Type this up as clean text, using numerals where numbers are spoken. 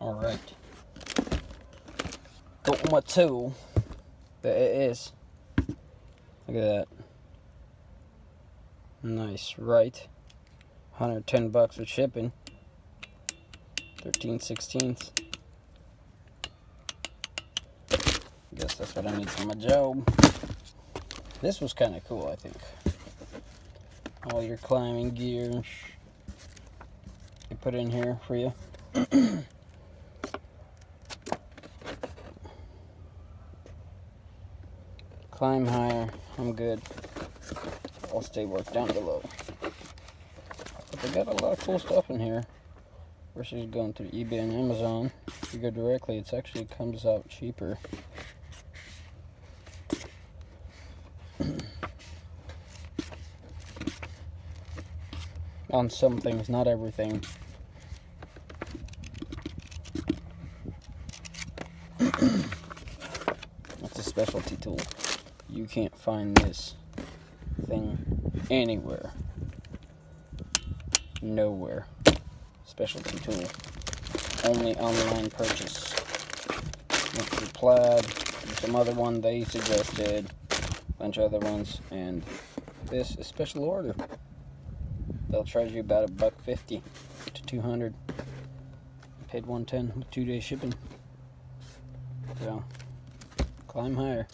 Alright. Got my tool. There it is. Look at that. Nice, right? $110 with shipping. 13/16. Guess that's what I need for my job. This was kind of cool, I think. All your climbing gear you put in here for you. Climb higher. I'm good. I'll stay work down below. But they got a lot of cool stuff in here versus going through eBay and Amazon. If you go directly, it actually comes out cheaper. On some things, not everything. That's a specialty tool. You can't find this thing anywhere. Nowhere. Specialty tool. Only online purchase. Went through Plaid, some other one they suggested, a bunch of other ones, and this is special order. They'll charge you about $150 to $200. Paid $110 with 2-day shipping. So, climb higher.